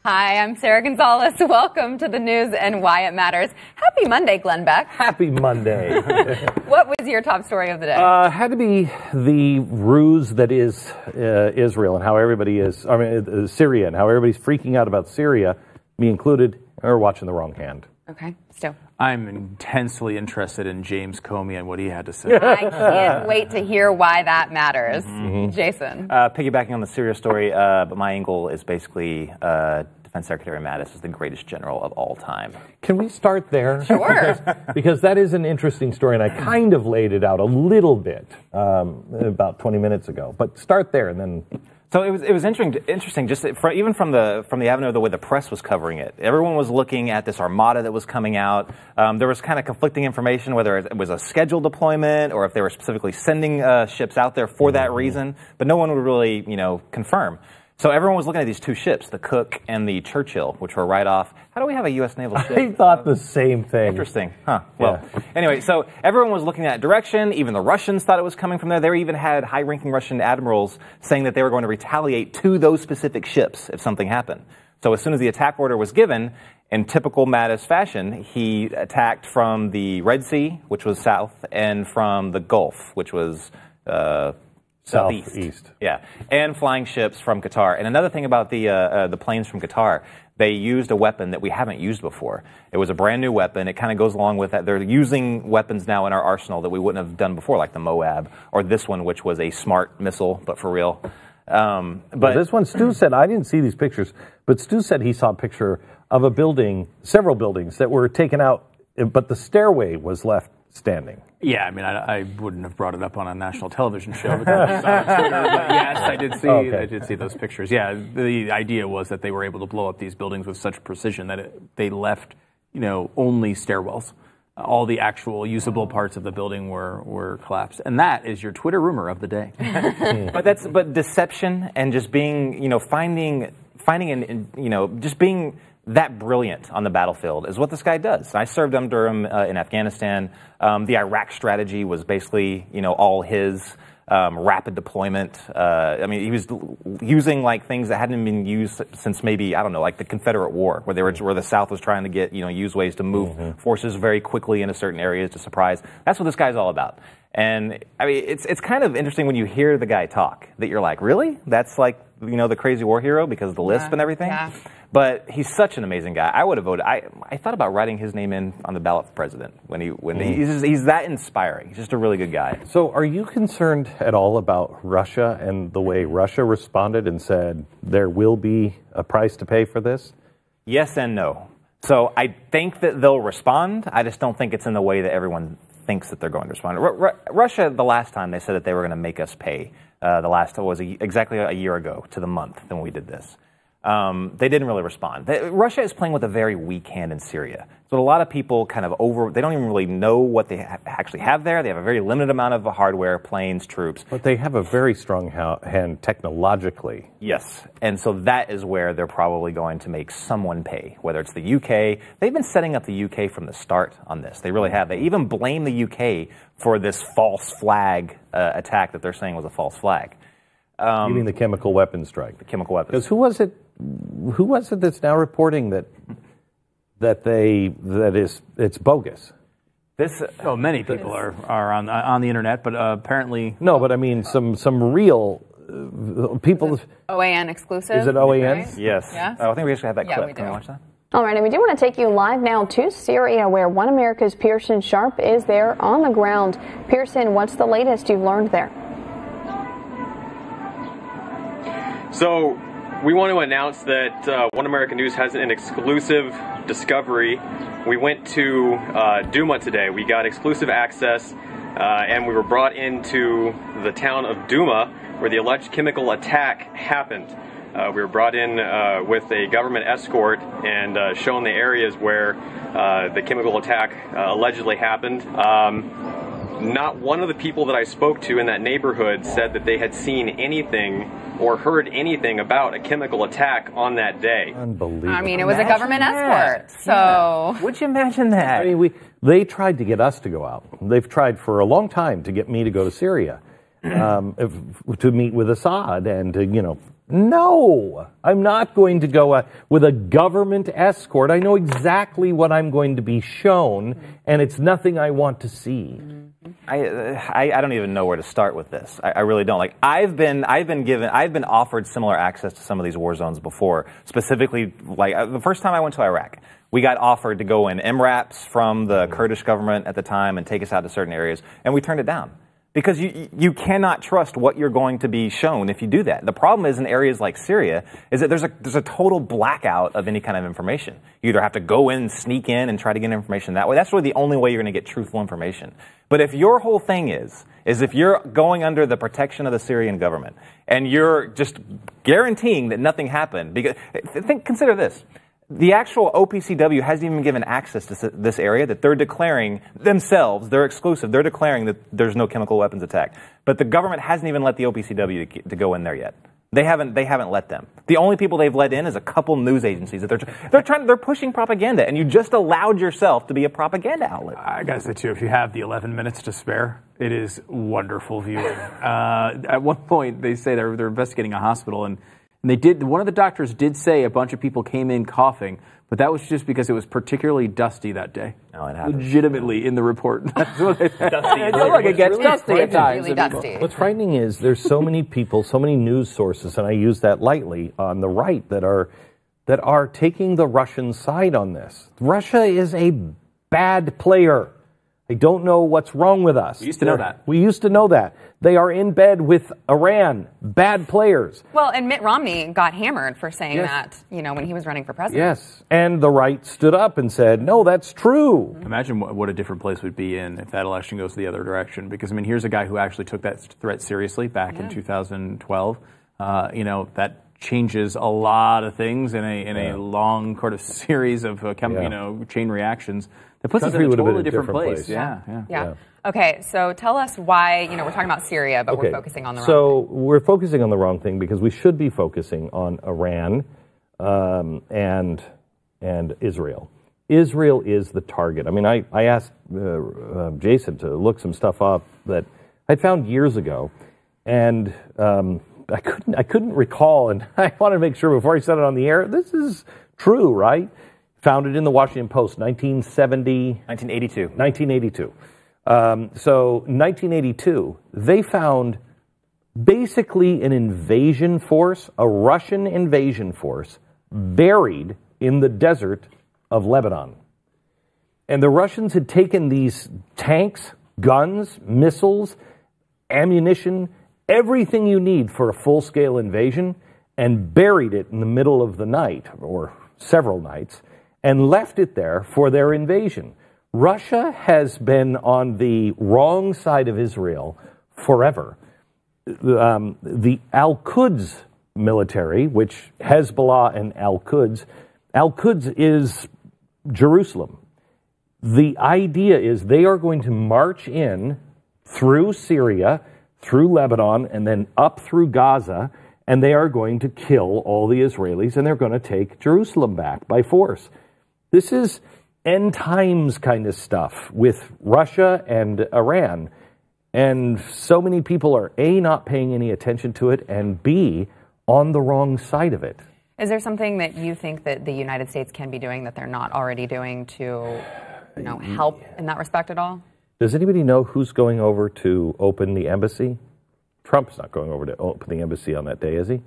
Hi, I'm Sarah Gonzalez. Welcome to the news and why it matters. Happy Monday, Glenn Beck. Happy Monday. What was your top story of the day? Had to be the ruse that is Israel and how everybody is, Syria, and how everybody's freaking out about Syria, me included, are watching the wrong hand. Okay, Stu. I'm intensely interested in James Comey and what he had to say. I can't wait to hear why that matters. Jason. Piggybacking on the Syria story, but my angle is basically Defense Secretary Mattis is the greatest general of all time. Can we start there? Sure. Because that is an interesting story, and I kind of laid it out a little bit about 20 minutes ago. But start there, and then... So it was interesting, just even from the avenue of the way the press was covering it. Everyone was looking at this armada that was coming out. There was kind of conflicting information, whether it was a scheduled deployment or if they were specifically sending ships out there for that reason. But no one would really, confirm. So everyone was looking at these two ships, the Cook and the Churchill, which were right off. How do we have a U.S. naval ship? I thought the same thing. Interesting. Huh. Well, Anyway, so everyone was looking at that direction. Even the Russians thought it was coming from there. They even had high-ranking Russian admirals saying that they were going to retaliate to those specific ships if something happened. So as soon as the attack order was given, in typical Mattis fashion, he attacked from the Red Sea, which was south, and from the Gulf, which was southeast. Yeah, and flying ships from Qatar. And another thing about the planes from Qatar, they used a weapon that we haven't used before. It was a brand new weapon. It kind of goes along with that. They're using weapons now in our arsenal that we wouldn't have done before, like the Moab, or this one, which was a smart missile, but for real. But this one, Stu said, I didn't see these pictures, but Stu said he saw a picture of a building, several buildings that were taken out, but the stairway was left standing. Yeah, I mean, I wouldn't have brought it up on a national television show because it's on Twitter, but yes, I did see those pictures. Yeah, the idea was that they were able to blow up these buildings with such precision that they left, only stairwells. All the actual usable parts of the building were collapsed, and that is your Twitter rumor of the day. But deception and just being, finding and just being that brilliant on the battlefield is what this guy does. I served under him in Afghanistan. The Iraq strategy was basically, all his rapid deployment. He was using like things that hadn't been used since maybe, I don't know, like the Confederate War, where the South was trying to get, use ways to move forces very quickly into certain areas to surprise. That's what this guy's all about. And I mean, it's kind of interesting when you hear the guy talk that you're like, really? That's like, the crazy war hero because of the lisp and everything. Yeah. But he's such an amazing guy. I would have voted. I thought about writing his name in on the ballot for president he's that inspiring. He's just a really good guy. So are you concerned at all about Russia and the way Russia responded and said there will be a price to pay for this? Yes and no. So I think that they'll respond. I just don't think it's in the way that everyone thinks that they're going to respond. Russia, the last time they said that they were going to make us pay, exactly a year ago to the month when we did this. They didn't really respond. Russia is playing with a very weak hand in Syria. So a lot of people kind of they don't even really know what they actually have there. They have a very limited amount of hardware, planes, troops. But they have a very strong hand technologically. Yes. And so that is where they're probably going to make someone pay, whether it's the UK. They've been setting up the UK from the start on this. They really have. They even blame the UK for this false flag attack that they're saying was a false flag. You mean the chemical weapons strike? The chemical weapons. Because who was it that's now reporting that it's bogus? Many people are on the internet, but apparently no. But I mean, some real people. OAN exclusive. Is it OAN? Right? Yes. Yeah. I think we actually have that clip. Can we watch that? All right, and we do want to take you live now to Syria, where One America's Pearson Sharp is there on the ground. Pearson, what's the latest you've learned there? So we want to announce that One American News has an exclusive discovery. We went to Duma today. We got exclusive access and we were brought into the town of Duma where the alleged chemical attack happened. We were brought in with a government escort and shown the areas where the chemical attack allegedly happened. Not one of the people that I spoke to in that neighborhood said that they had seen anything or heard anything about a chemical attack on that day. Unbelievable. I mean, it was a government escort, so... Yeah. Would you imagine that? I mean, they tried to get us to go out. They've tried for a long time to get me to go to Syria, to meet with Assad and to, No, I'm not going to go with a government escort. I know exactly what I'm going to be shown, and it's nothing I want to see. I don't even know where to start with this. I really don't. Like I've been offered similar access to some of these war zones before. Specifically, like the first time I went to Iraq, we got offered to go in MRAPs from the Kurdish government at the time and take us out to certain areas, and we turned it down. Because you cannot trust what you're going to be shown if you do that. The problem is in areas like Syria is that there's a total blackout of any kind of information. You either have to go in, sneak in, and try to get information that way. That's really the only way you're going to get truthful information. But if your whole thing is if you're going under the protection of the Syrian government and you're just guaranteeing that nothing happened, because consider this. The actual OPCW hasn't even given access to this area that they're declaring themselves, they're exclusive, they're declaring that there's no chemical weapons attack. But the government hasn't even let the OPCW to go in there yet. They haven't let them. The only people they've let in is a couple news agencies that they're pushing propaganda, and you just allowed yourself to be a propaganda outlet. I gotta say too, if you have the 11 minutes to spare, it is wonderful viewing. At one point, they say they're investigating a hospital, and one of the doctors did say a bunch of people came in coughing, but that was just because it was particularly dusty that day. No, it happened. Legitimately in the report. That's what they said. Dusty. Like it gets dusty at times. Really dusty. What's frightening is there's so many people, so many news sources, and I use that lightly, on the right that are taking the Russian side on this. Russia is a bad player. I don't know what's wrong with us. We used to know that. We used to know that. They are in bed with Iran, bad players. Well, and Mitt Romney got hammered for saying that, when he was running for president. Yes, and the right stood up and said, no, that's true. Imagine what a different place we'd be in if that election goes the other direction. Because, here's a guy who actually took that threat seriously back in 2012. That changes a lot of things in a long sort of series of chain reactions. That puts us in a totally different place. Yeah. Okay, so tell us why, we're talking about Syria, but we're focusing on the wrong thing. So we're focusing on the wrong thing because we should be focusing on Iran and Israel. Israel is the target. I asked Jason to look some stuff up that I found years ago, and I couldn't recall, and I want to make sure before I said it on the air, this is true, right? Founded in the Washington Post, 1982. So 1982, they found basically an invasion force, a Russian invasion force, buried in the desert of Lebanon. And the Russians had taken these tanks, guns, missiles, ammunition, everything you need for a full-scale invasion, and buried it in the middle of the night, or several nights, and left it there for their invasion. Russia has been on the wrong side of Israel forever. The Al-Quds military, which Hezbollah and Al-Quds is Jerusalem. The idea is they are going to march in through Syria, through Lebanon, and then up through Gaza, and they are going to kill all the Israelis, and they're going to take Jerusalem back by force. This is end times kind of stuff with Russia and Iran. And so many people are, A, not paying any attention to it, and B, on the wrong side of it. Is there something that you think that the United States can be doing that they're not already doing to help in that respect at all? Does anybody know who's going over to open the embassy? Trump's not going over to open the embassy on that day, is he?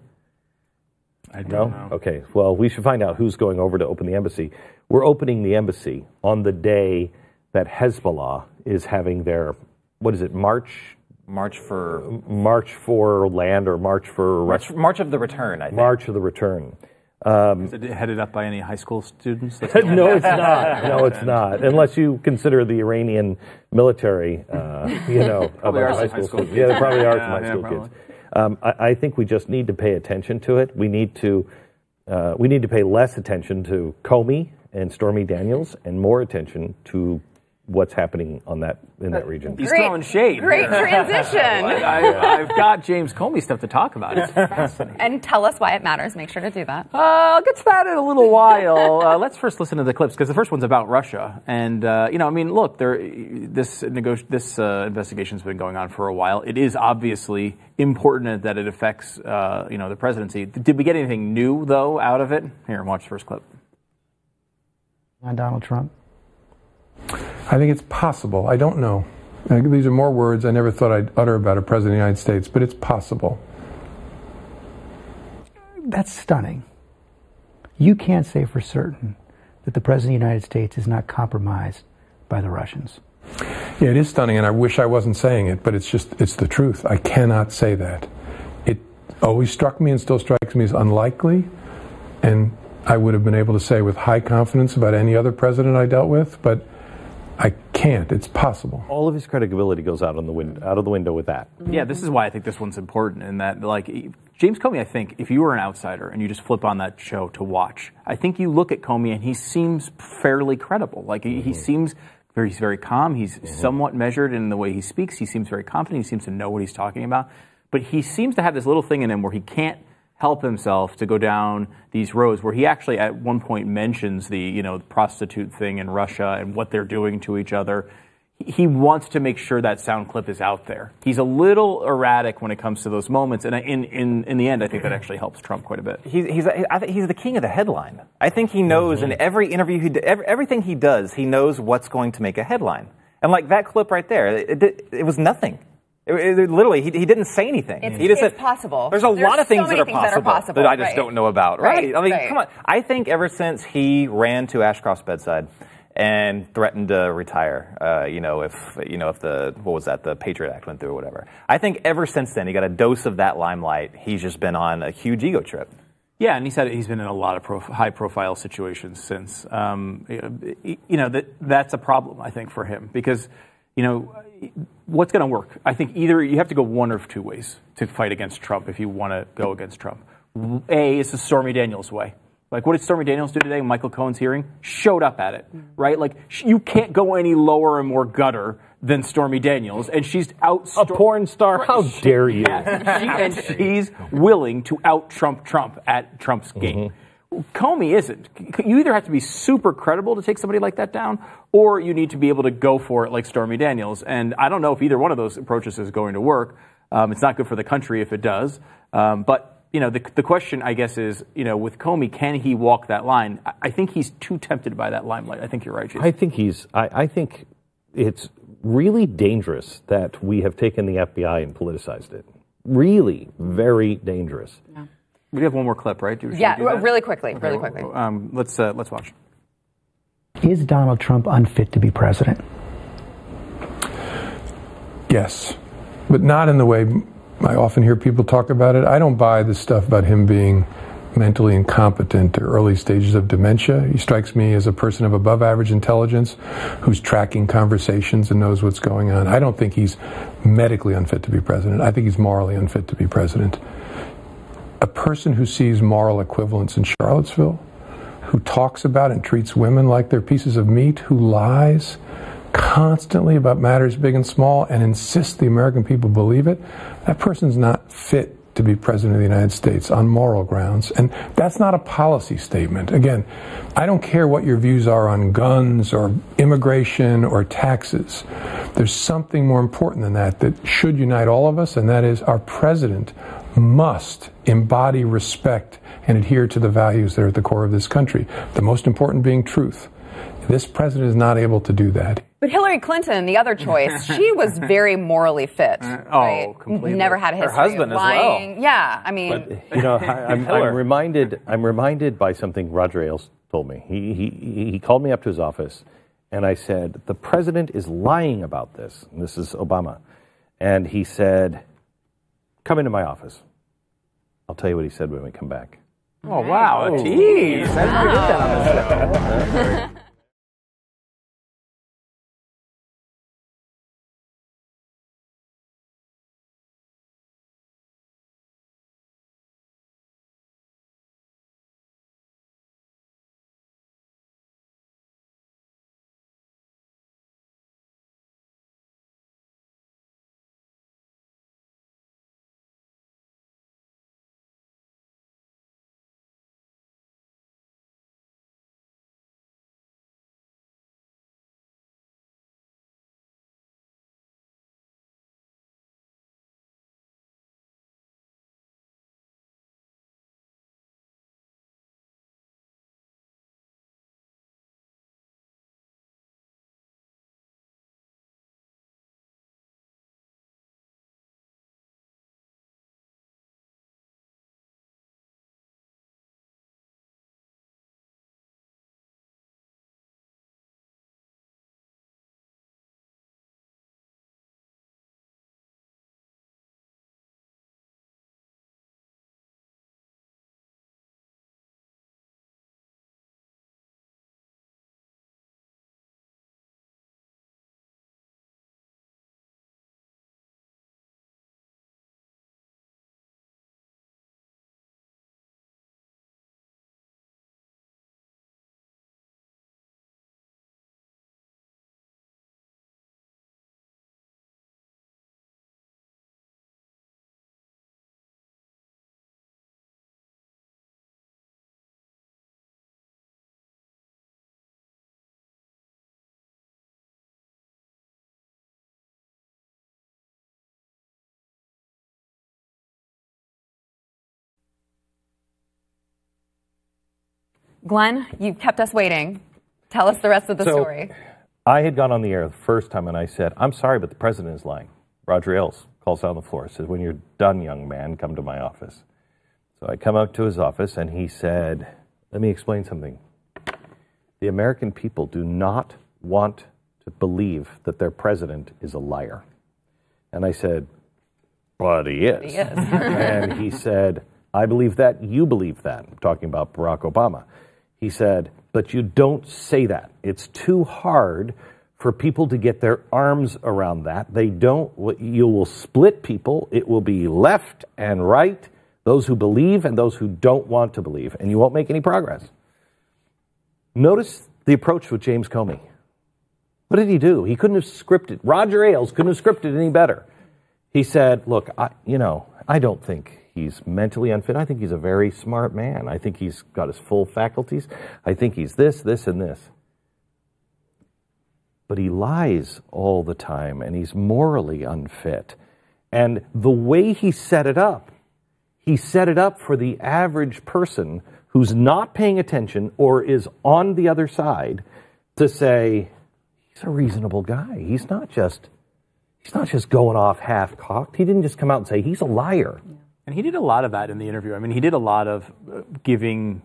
I don't know. Okay, well, we should find out who's going over to open the embassy. We're opening the embassy on the day that Hezbollah is having their, March for land, or March of the Return, I think. March of the Return. Is it headed up by any high school students? No, it's not. No, it's not. Unless you consider the Iranian military, probably are some high school kids. Yeah, there probably are some high school kids. I think we just need to pay attention to it. We need to pay less attention to Comey and Stormy Daniels, and more attention to what's happening in that region. He's throwing shade. Great transition. I've got James Comey stuff to talk about. It's fascinating. And tell us why it matters. Make sure to do that. I'll get to that in a little while. Let's first listen to the clips, because the first one's about Russia. And, look, this investigation's been going on for a while. It is obviously important that it affects, the presidency. Did we get anything new, though, out of it? Here, watch the first clip. On Donald Trump? I think it's possible. I don't know. These are more words I never thought I'd utter about a president of the United States, but it's possible. That's stunning. You can't say for certain that the president of the United States is not compromised by the Russians. Yeah, it is stunning, and I wish I wasn't saying it, but it's the truth. I cannot say that. It always struck me and still strikes me as unlikely, and I would have been able to say with high confidence about any other president I dealt with, but I can't. It's possible. All of his credibility goes out of the window with that. Yeah, this is why I think this one's important, in that, like, James Comey, I think, if you were an outsider and you just flip on that show to watch, I think you look at Comey and he seems fairly credible. Like, he seems he's very calm. He's somewhat measured in the way he speaks. He seems very confident. He seems to know what he's talking about. But he seems to have this little thing in him where he can't help himself to go down these roads, where he actually at one point mentions the prostitute thing in Russia and what they're doing to each other. He wants to make sure that sound clip is out there. He's a little erratic when it comes to those moments, and in the end, I think that actually helps Trump quite a bit. I think he's the king of the headline. I think he knows in every interview everything he does, he knows what's going to make a headline. And like that clip right there, it was nothing. Literally, he didn't say anything. He just said, possible. There's a lot of things that are possible that I just don't know about. Right? I mean, right. Come on. I think ever since he ran to Ashcroft's bedside and threatened to retire, if the Patriot Act went through or whatever. I think ever since then he got a dose of that limelight. He's just been on a huge ego trip. Yeah, and he said he's been in a lot of high-profile situations since. That's a problem, I think, for him, because what's going to work? I think either you have to go one of two ways to fight against Trump if you want to go against Trump. A, it's the Stormy Daniels way. Like, what did Stormy Daniels do today? Michael Cohen's hearing showed up at it, right? Like, you can't go any lower and more gutter than Stormy Daniels, and she's a porn star. How dare you? And she's willing to out Trump at Trump's game. Comey isn't. You either have to be super credible to take somebody like that down, or you need to be able to go for it like Stormy Daniels. And I don't know if either one of those approaches is going to work. It's not good for the country if it does. But the question, I guess, is, with Comey, can he walk that line? I think he's too tempted by that limelight. I think you're right, Jason. I think it's really dangerous that we have taken the FBI and politicized it. Really, very dangerous. Yeah. We have one more clip, right? Really quickly. Let's watch. Is Donald Trump unfit to be president? Yes, but not in the way I often hear people talk about it. I don't buy this stuff about him being mentally incompetent or early stages of dementia. He strikes me as a person of above average intelligence who's tracking conversations and knows what's going on. I don't think he's medically unfit to be president. I think he's morally unfit to be president. A person who sees moral equivalence in Charlottesville, who talks about and treats women like they're pieces of meat, who lies constantly about matters big and small and insists the American people believe it, that person's not fit to be president of the United States on moral grounds. And that's not a policy statement. Again, I don't care what your views are on guns or immigration or taxes. There's something more important than that should unite all of us, and that is our president must embody respect and adhere to the values that are at the core of this country, the most important being truth. This president is not able to do that. But Hillary Clinton, the other choice, she was very morally fit. Right? Completely. Never had a history Her husband of lying. as well. Yeah, I mean, I'm reminded by something Roger Ailes told me. He called me up to his office, and I said, the president is lying about this. And this is Obama. And he said, come into my office. I'll tell you what he said when we come back. Oh, wow. A tease. I never did that on the show. Glenn, you've kept us waiting. Tell us the rest of the story. I had gone on the air the first time and I said, I'm sorry, but the president is lying. Roger Ailes calls out on the floor, says, when you're done, young man, come to my office. So I come up to his office and he said, let me explain something. The American people do not want to believe that their president is a liar. And I said, but he is. He is. And he said, I believe that, you believe that. I'm talking about Barack Obama. He said, but you don't say that. It's too hard for people to get their arms around that. They don't, you will split people. It will be left and right, those who believe and those who don't want to believe, and you won't make any progress. Notice the approach with James Comey. What did he do? He couldn't have scripted. Roger Ailes couldn't have scripted any better. He said, look, I don't think he's mentally unfit. I think he's a very smart man. I think he's got his full faculties. I think he's this, and this. But he lies all the time, and he's morally unfit. And the way he set it up for the average person who's not paying attention or is on the other side to say, he's a reasonable guy. He's not just going off half-cocked. He didn't just come out and say, he's a liar. And he did a lot of that in the interview. I mean, he did a lot of giving,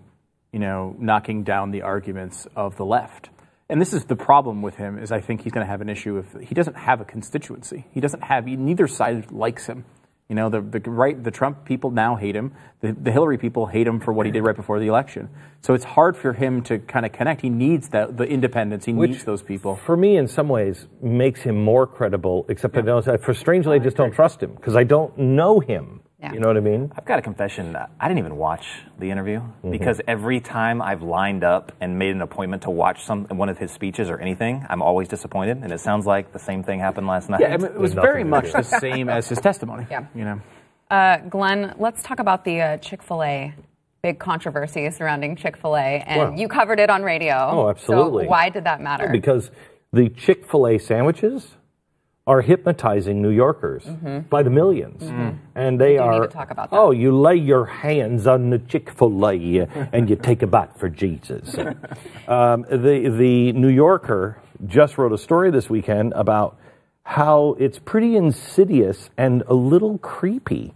knocking down the arguments of the left. And this is the problem with him, is I think he's going to have an issue if he doesn't have a constituency. Neither side likes him. The Trump people now hate him. The Hillary people hate him for what he did right before the election. So it's hard for him to kind of connect. He needs the independence. He needs those people. For me, in some ways, makes him more credible, except strangely, I just don't trust him because I don't know him. Yeah. You know what I mean? I've got a confession. I didn't even watch the interview because every time I've lined up and made an appointment to watch one of his speeches or anything, I'm always disappointed. And it sounds like the same thing happened last night. Yeah, it was very much the same as his testimony. Yeah. Glenn, let's talk about the Chick-fil-A big controversy surrounding Chick-fil-A, and you covered it on radio. Oh, absolutely. So why did that matter? Because the Chick-fil-A sandwiches are hypnotizing New Yorkers by the millions. And they need to talk about that. Oh, you lay your hands on the Chick-fil-A and you take a bite for Jesus. The New Yorker just wrote a story this weekend about how it's pretty insidious and a little creepy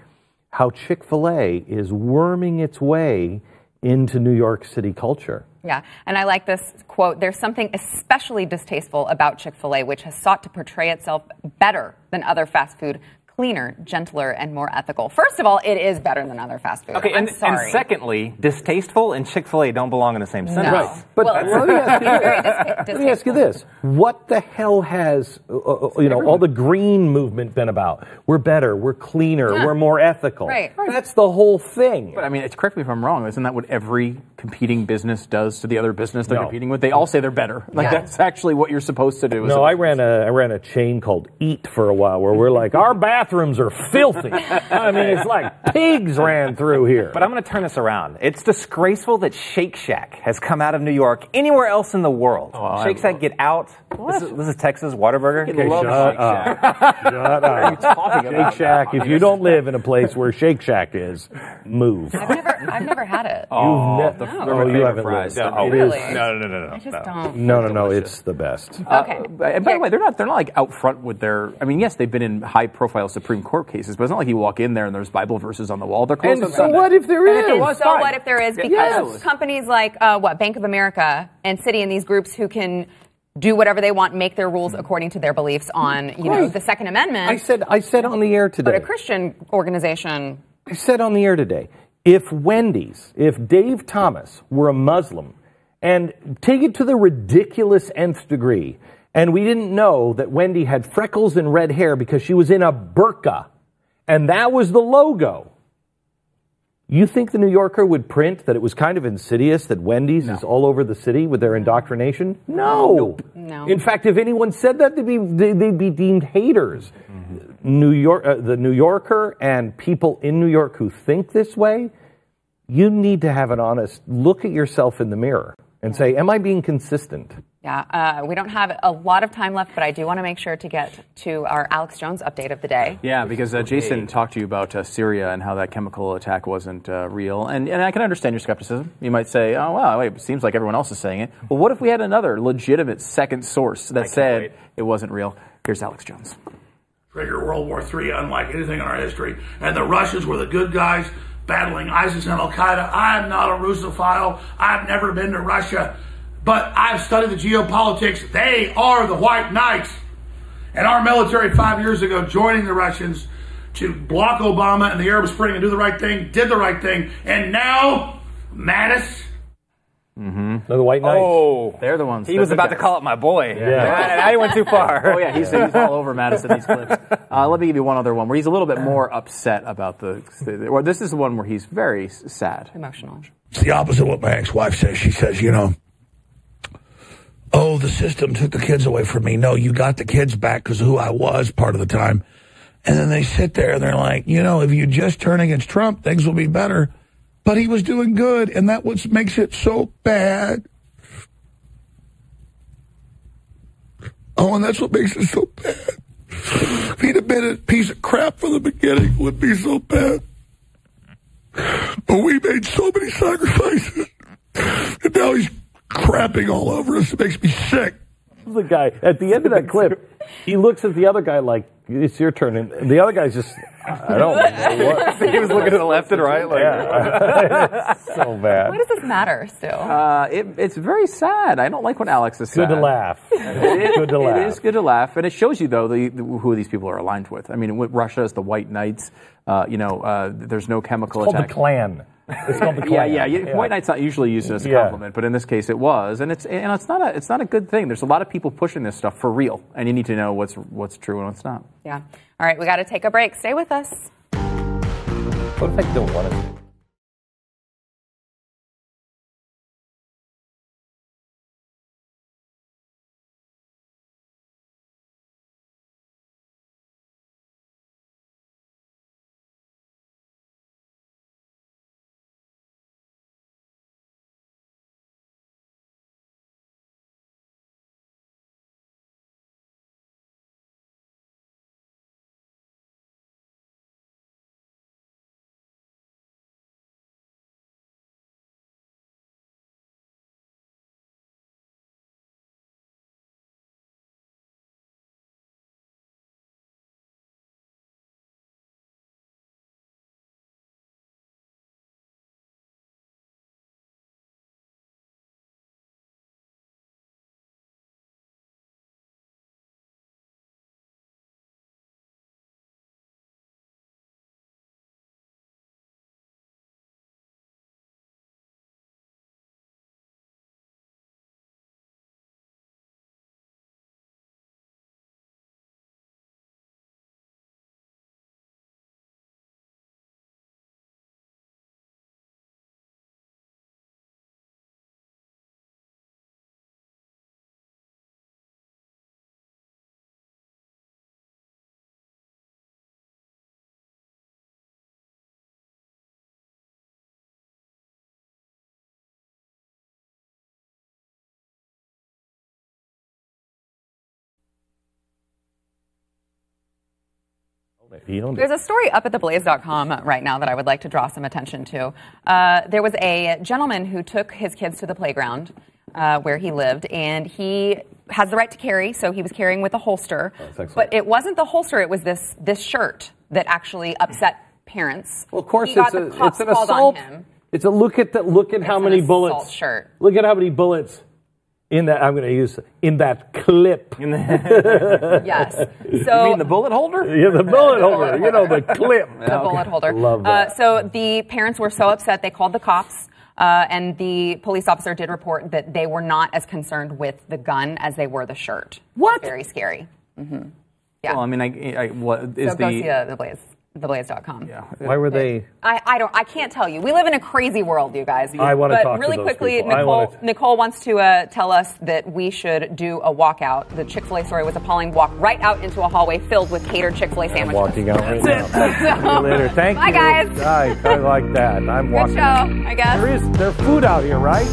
how Chick-fil-A is worming its way into New York City culture. Yeah, and I like this quote, there's something especially distasteful about Chick-fil-A, which has sought to portray itself better than other fast food, cleaner, gentler, and more ethical. First of all, it is better than other fast food. Okay, and secondly, distasteful and Chick-fil-A don't belong in the same sentence. Right. But let me ask you this. What the hell has, all the green movement been about? We're better, we're cleaner, we're more ethical. Right. That's the whole thing. But I mean, correct me if I'm wrong, isn't that what every competing business does to the other business they're competing with? They all say they're better. That's actually what you're supposed to do. No, I ran a chain called Eat for a while where we're like, our bathrooms are filthy. I mean, it's like pigs ran through here. But I'm going to turn this around. It's disgraceful that Shake Shack has come out of New York anywhere else in the world. Shake Shack, get out. This is Texas Whataburger. Okay, shut up. Shut up. What are you talking about? Shake Shack. If you don't live in a place where Shake Shack is, move. I've never had it. You haven't fries. No, really? No. I just don't. No. It's the best. Okay. And by the way, they're not like out front with their. I mean, yes, they've been in high-profile Supreme Court cases, but it's not like you walk in there and there's Bible verses on the wall. They're close. And so what if there is? What if there is? Because companies like Bank of America and Citi and these groups who can do whatever they want, make their rules according to their beliefs on the Second Amendment. I said on the air today. But a Christian organization. I said on the air today. If Dave Thomas were a Muslim, and take it to the ridiculous nth degree, and we didn't know that Wendy had freckles and red hair because she was in a burqa, and that was the logo, you think the New Yorker would print that it was kind of insidious that Wendy's is all over the city with their indoctrination? No. In fact, if anyone said that, they'd be deemed haters. The New Yorker and people in New York who think this way, you need to have an honest look at yourself in the mirror and say, am I being consistent? Yeah, we don't have a lot of time left, but I do want to make sure to get to our Alex Jones update of the day. Yeah, because Jason talked to you about Syria and how that chemical attack wasn't real. And I can understand your skepticism. You might say, oh, wow, wait, it seems like everyone else is saying it. Well, what if we had another legitimate second source that said it wasn't real? Here's Alex Jones. Trigger World War III unlike anything in our history. And the Russians were the good guys battling ISIS and Al-Qaeda. I'm not a Russophile. I've never been to Russia. But I've studied the geopolitics. They are the white knights. And our military 5 years ago joining the Russians to block Obama and the Arab Spring and do the right thing, did the right thing. And now, Mattis. They're the white knights. Oh, they're the ones. He was about to call it my boy. Yeah. I went too far. Oh, yeah, he's all over Mattis in these clips. Let me give you one other one where he's a little bit more upset about or this is the one where he's very sad. Emotional. It's the opposite of what my ex-wife says. She says, oh, the system took the kids away from me. No, you got the kids back because of who I was part of the time. And then they sit there and they're like, if you just turn against Trump, things will be better. But he was doing good, and that's what makes it so bad. Oh, and that's what makes it so bad. If he'd have been a piece of crap from the beginning, it wouldn't be so bad. But we made so many sacrifices, and now he's crapping all over us. It makes me sick. The guy at the end of that clip, he looks at the other guy like, it's your turn, and the other guy's just, I don't know what. He was looking to the left and right. It's so bad. Why does this matter still? It's very sad. I don't like when Alex is sad. Good to laugh. Good to laugh. It is good to laugh, and it shows you though who these people are aligned with. I mean, with Russia is the White Knights. There's no chemical It's called attack. the Klan. It's called the Klan. Yeah. White Knight's not usually used as a compliment, but in this case it was, and it's not a good thing. There's a lot of people pushing this stuff for real, and you need to know what's true and what's not. Yeah. All right, we got to take a break. Stay with us. What if I don't want to? There's a story up at theblaze.com right now that I would like to draw some attention to. There was a gentleman who took his kids to the playground where he lived, and he has the right to carry, so he was carrying with a holster. But it wasn't the holster, it was this shirt that actually upset parents. Well, of course, it's an assault. It's a look at how many bullets. Shirt. Look at how many bullets in that. I'm going to use in that clip. Yes. So you mean the bullet holder? Yeah, the bullet holder. You know, the clip. The bullet holder. Love that. So the parents were so upset they called the cops. And the police officer did report that they were not as concerned with the gun as they were the shirt. What? Very scary. Mm-hmm. Yeah. Well, I mean, what is so go see the Blaze. Theblaze.com. Yeah. Why were they? I can't tell you. We live in a crazy world, you guys. I want to talk really to those quickly, people. Nicole wants to tell us that we should do a walkout. The Chick-fil-A story was appalling. Walk right out into a hallway filled with catered Chick-fil-A sandwiches. I'm walking out right now. See you later. Thank you. Bye, guys. I like that. I'm walking. Good show, I guess. There's food out here, right?